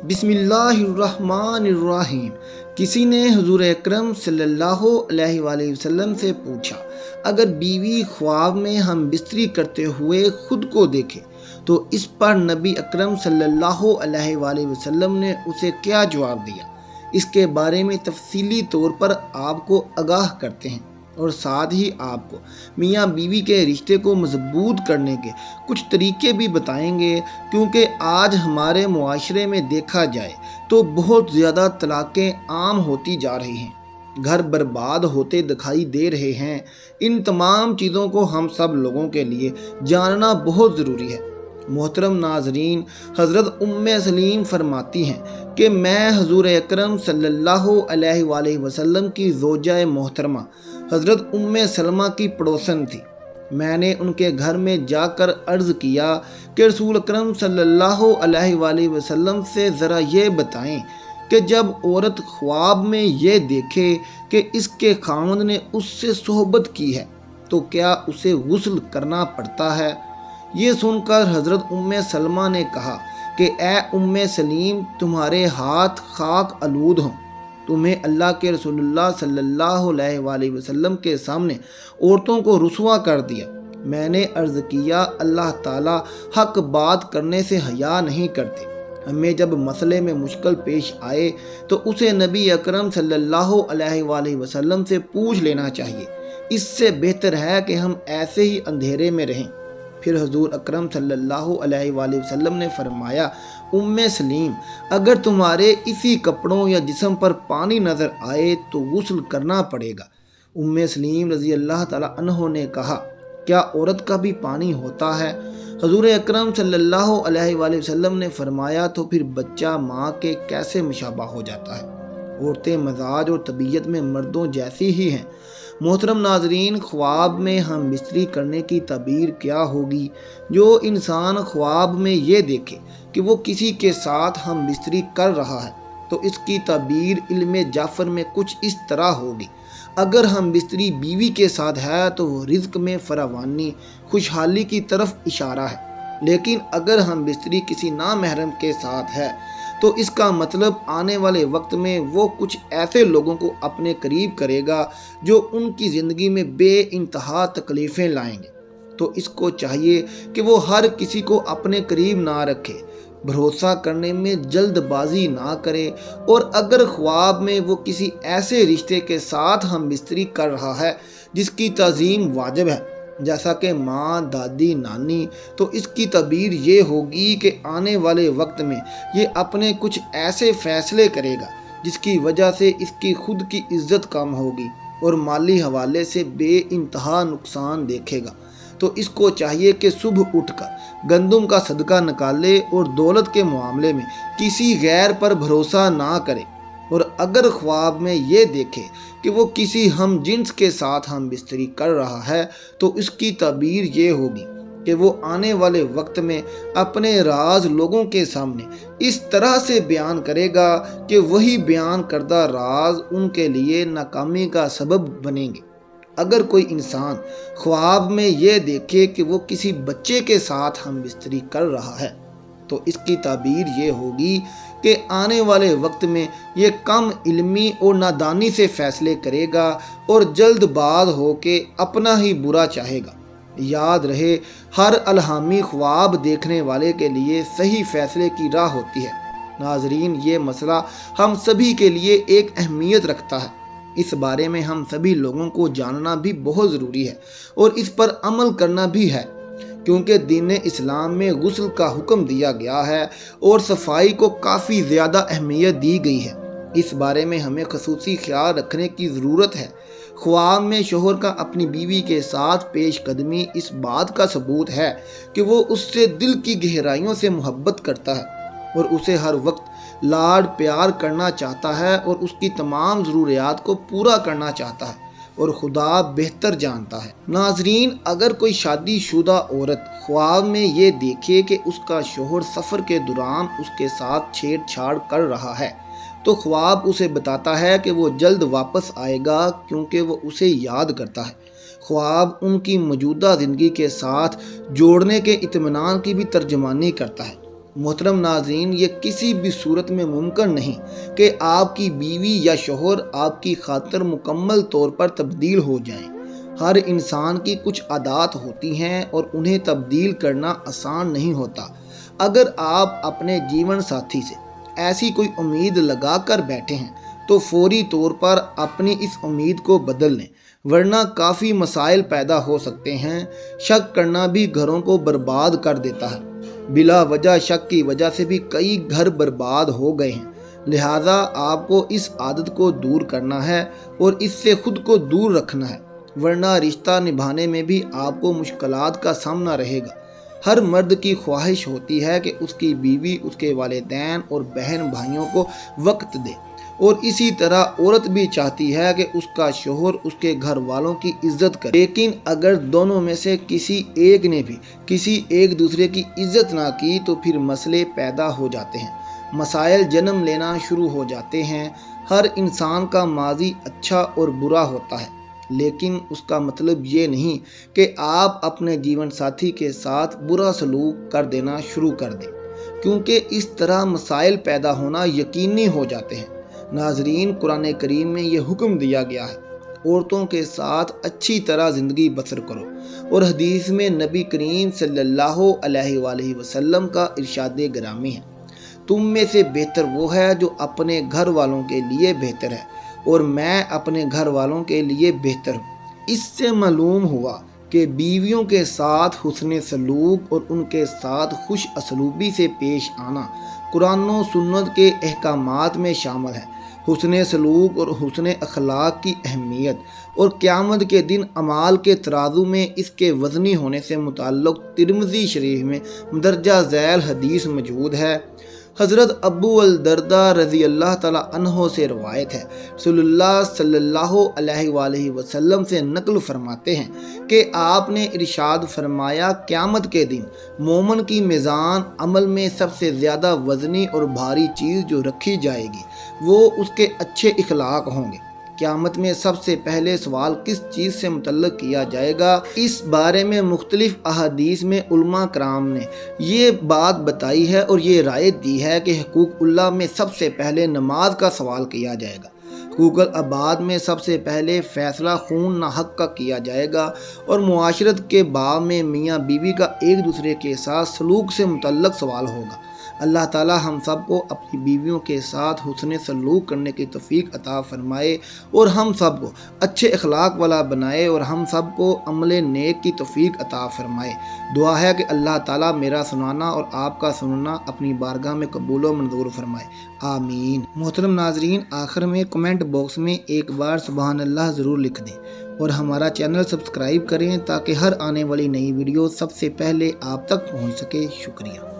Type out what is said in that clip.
بسم اللہ الرحمن الرحیم۔ کسی نے حضور اکرم صلی اللہ علیہ وآلہ وسلم سے پوچھا، اگر بیوی خواب میں ہم بستری کرتے ہوئے خود کو دیکھے تو اس پر نبی اکرم صلی اللہ علیہ وآلہ وسلم نے اسے کیا جواب دیا؟ اس کے بارے میں تفصیلی طور پر آپ کو آگاہ کرتے ہیں اور ساتھ ہی آپ کو میاں بیوی کے رشتے کو مضبوط کرنے کے کچھ طریقے بھی بتائیں گے، کیونکہ آج ہمارے معاشرے میں دیکھا جائے تو بہت زیادہ طلاقیں عام ہوتی جا رہی ہیں، گھر برباد ہوتے دکھائی دے رہے ہیں۔ ان تمام چیزوں کو ہم سب لوگوں کے لیے جاننا بہت ضروری ہے۔ محترم ناظرین، حضرت سلیم فرماتی ہیں کہ میں حضور اکرم صلی اللہ علیہ وآلہ وسلم کی زوجہ محترمہ حضرت سلمہ کی پڑوسن تھی۔ میں نے ان کے گھر میں جا کر عرض کیا کہ رسول اکرم صلی اللہ علیہ وآلہ وسلم سے ذرا یہ بتائیں کہ جب عورت خواب میں یہ دیکھے کہ اس کے خاوند نے اس سے صحبت کی ہے تو کیا اسے غسل کرنا پڑتا ہے؟ یہ سن کر حضرت سلمہ نے کہا کہ اے سلیم، تمہارے ہاتھ خاک آلود ہوں، تمہیں اللہ کے رسول اللہ صلی اللہ علیہ وآلہ وسلم کے سامنے عورتوں کو رسوا کر دیا۔ میں نے عرض کیا، اللہ تعالیٰ حق بات کرنے سے حیا نہیں کرتے۔ ہمیں جب مسئلے میں مشکل پیش آئے تو اسے نبی اکرم صلی اللہ علیہ وآلہ وسلم سے پوچھ لینا چاہیے، اس سے بہتر ہے کہ ہم ایسے ہی اندھیرے میں رہیں۔ پھر حضور اکرم صلی اللہ علیہ وآلہ وسلم نے فرمایا، سلیم، اگر تمہارے اسی کپڑوں یا جسم پر پانی نظر آئے تو غسل کرنا پڑے گا۔ سلیم رضی اللہ تعالیٰ عنہ نے کہا، کیا عورت کا بھی پانی ہوتا ہے؟ حضور اکرم صلی اللہ علیہ وآلہ وسلم نے فرمایا، تو پھر بچہ ماں کے کیسے مشابہ ہو جاتا ہے؟ عورتیں مزاج اور طبیعت میں مردوں جیسی ہی ہیں۔ محترم ناظرین، خواب میں ہم بستری کرنے کی تعبیر کیا ہوگی؟ جو انسان خواب میں یہ دیکھے کہ وہ کسی کے ساتھ ہم بستری کر رہا ہے تو اس کی تعبیر علم جعفر میں کچھ اس طرح ہوگی۔ اگر ہم بستری بیوی کے ساتھ ہے تو وہ رزق میں فراوانی، خوشحالی کی طرف اشارہ ہے، لیکن اگر ہم بستری کسی نامحرم کے ساتھ ہے تو اس کا مطلب آنے والے وقت میں وہ کچھ ایسے لوگوں کو اپنے قریب کرے گا جو ان کی زندگی میں بے انتہا تکلیفیں لائیں گے۔ تو اس کو چاہیے کہ وہ ہر کسی کو اپنے قریب نہ رکھے، بھروسہ کرنے میں جلد بازی نہ کرے، اور اگر خواب میں وہ کسی ایسے رشتے کے ساتھ ہم بستری کر رہا ہے جس کی تعظیم واجب ہے، جیسا کہ ماں، دادی، نانی، تو اس کی تعبیر یہ ہوگی کہ آنے والے وقت میں یہ اپنے کچھ ایسے فیصلے کرے گا جس کی وجہ سے اس کی خود کی عزت کم ہوگی اور مالی حوالے سے بے انتہا نقصان دیکھے گا۔ تو اس کو چاہیے کہ صبح اٹھ کر گندم کا صدقہ نکالے اور دولت کے معاملے میں کسی غیر پر بھروسہ نہ کرے، اور اگر خواب میں یہ دیکھے کہ وہ کسی ہم جنس کے ساتھ ہم بستری کر رہا ہے تو اس کی تعبیر یہ ہوگی کہ وہ آنے والے وقت میں اپنے راز لوگوں کے سامنے اس طرح سے بیان کرے گا کہ وہی بیان کردہ راز ان کے لیے ناکامی کا سبب بنیں گے۔ اگر کوئی انسان خواب میں یہ دیکھے کہ وہ کسی بچے کے ساتھ ہم بستری کر رہا ہے تو اس کی تعبیر یہ ہوگی کہ آنے والے وقت میں یہ کم علمی اور نادانی سے فیصلے کرے گا اور جلد باز ہو کے اپنا ہی برا چاہے گا۔ یاد رہے، ہر الہامی خواب دیکھنے والے کے لیے صحیح فیصلے کی راہ ہوتی ہے۔ ناظرین، یہ مسئلہ ہم سبھی کے لیے ایک اہمیت رکھتا ہے۔ اس بارے میں ہم سبھی لوگوں کو جاننا بھی بہت ضروری ہے اور اس پر عمل کرنا بھی ہے، کیونکہ دین اسلام میں غسل کا حکم دیا گیا ہے اور صفائی کو کافی زیادہ اہمیت دی گئی ہے۔ اس بارے میں ہمیں خصوصی خیال رکھنے کی ضرورت ہے۔ خواب میں شوہر کا اپنی بیوی کے ساتھ پیش قدمی اس بات کا ثبوت ہے کہ وہ اس سے دل کی گہرائیوں سے محبت کرتا ہے اور اسے ہر وقت لاڈ پیار کرنا چاہتا ہے اور اس کی تمام ضروریات کو پورا کرنا چاہتا ہے، اور خدا بہتر جانتا ہے۔ ناظرین، اگر کوئی شادی شدہ عورت خواب میں یہ دیکھے کہ اس کا شوہر سفر کے دوران اس کے ساتھ چھیڑ چھاڑ کر رہا ہے تو خواب اسے بتاتا ہے کہ وہ جلد واپس آئے گا، کیونکہ وہ اسے یاد کرتا ہے۔ خواب ان کی موجودہ زندگی کے ساتھ جوڑنے کے اطمینان کی بھی ترجمانی کرتا ہے۔ محترم ناظرین، یہ کسی بھی صورت میں ممکن نہیں کہ آپ کی بیوی یا شوہر آپ کی خاطر مکمل طور پر تبدیل ہو جائیں۔ ہر انسان کی کچھ عادات ہوتی ہیں اور انہیں تبدیل کرنا آسان نہیں ہوتا۔ اگر آپ اپنے جیون ساتھی سے ایسی کوئی امید لگا کر بیٹھے ہیں تو فوری طور پر اپنی اس امید کو بدل لیں، ورنہ کافی مسائل پیدا ہو سکتے ہیں۔ شک کرنا بھی گھروں کو برباد کر دیتا ہے۔ بلا وجہ شک کی وجہ سے بھی کئی گھر برباد ہو گئے ہیں۔ لہٰذا آپ کو اس عادت کو دور کرنا ہے اور اس سے خود کو دور رکھنا ہے، ورنہ رشتہ نبھانے میں بھی آپ کو مشکلات کا سامنا رہے گا۔ ہر مرد کی خواہش ہوتی ہے کہ اس کی بیوی اس کے والدین اور بہن بھائیوں کو وقت دے، اور اسی طرح عورت بھی چاہتی ہے کہ اس کا شوہر اس کے گھر والوں کی عزت کرے۔ لیکن اگر دونوں میں سے کسی ایک نے بھی کسی ایک دوسرے کی عزت نہ کی تو پھر مسئلے پیدا ہو جاتے ہیں، مسائل جنم لینا شروع ہو جاتے ہیں۔ ہر انسان کا ماضی اچھا اور برا ہوتا ہے، لیکن اس کا مطلب یہ نہیں کہ آپ اپنے جیون ساتھی کے ساتھ برا سلوک کر دینا شروع کر دیں، کیونکہ اس طرح مسائل پیدا ہونا یقینی ہو جاتے ہیں۔ ناظرین، قرآن کریم میں یہ حکم دیا گیا ہے، عورتوں کے ساتھ اچھی طرح زندگی بسر کرو، اور حدیث میں نبی کریم صلی اللہ علیہ وآلہ وسلم کا ارشاد گرامی ہے، تم میں سے بہتر وہ ہے جو اپنے گھر والوں کے لیے بہتر ہے، اور میں اپنے گھر والوں کے لیے بہتر ہوں۔ اس سے معلوم ہوا کہ بیویوں کے ساتھ حسن سلوک اور ان کے ساتھ خوش اسلوبی سے پیش آنا قرآن و سنت کے احکامات میں شامل ہے۔ حسن سلوک اور حسن اخلاق کی اہمیت اور قیامت کے دن اعمال کے ترازو میں اس کے وزنی ہونے سے متعلق ترمذی شریف میں مندرجہ ذیل حدیث موجود ہے۔ حضرت ابو الدرداء رضی اللہ تعالیٰ عنہ سے روایت ہے، رسول اللہ صلی اللہ علیہ وآلہ وسلم سے نقل فرماتے ہیں کہ آپ نے ارشاد فرمایا، قیامت کے دن مومن کی میزان عمل میں سب سے زیادہ وزنی اور بھاری چیز جو رکھی جائے گی وہ اس کے اچھے اخلاق ہوں گے۔ قیامت میں سب سے پہلے سوال کس چیز سے متعلق کیا جائے گا؟ اس بارے میں مختلف احادیث میں علماء کرام نے یہ بات بتائی ہے اور یہ رائے دی ہے کہ حقوق اللہ میں سب سے پہلے نماز کا سوال کیا جائے گا، حقوق العباد میں سب سے پہلے فیصلہ خون نہ حق کا کیا جائے گا، اور معاشرت کے باب میں میاں بیوی کا ایک دوسرے کے ساتھ سلوک سے متعلق سوال ہوگا۔ اللہ تعالی ہم سب کو اپنی بیویوں کے ساتھ حسن سلوک کرنے کی توفیق عطا فرمائے، اور ہم سب کو اچھے اخلاق والا بنائے، اور ہم سب کو عمل نیک کی توفیق عطا فرمائے۔ دعا ہے کہ اللہ تعالی میرا سنانا اور آپ کا سننا اپنی بارگاہ میں قبول و منظور فرمائے، آمین۔ محترم ناظرین، آخر میں کمنٹ باکس میں ایک بار سبحان اللہ ضرور لکھ دیں، اور ہمارا چینل سبسکرائب کریں تاکہ ہر آنے والی نئی ویڈیو سب سے پہلے آپ تک پہنچ سکے۔ شکریہ۔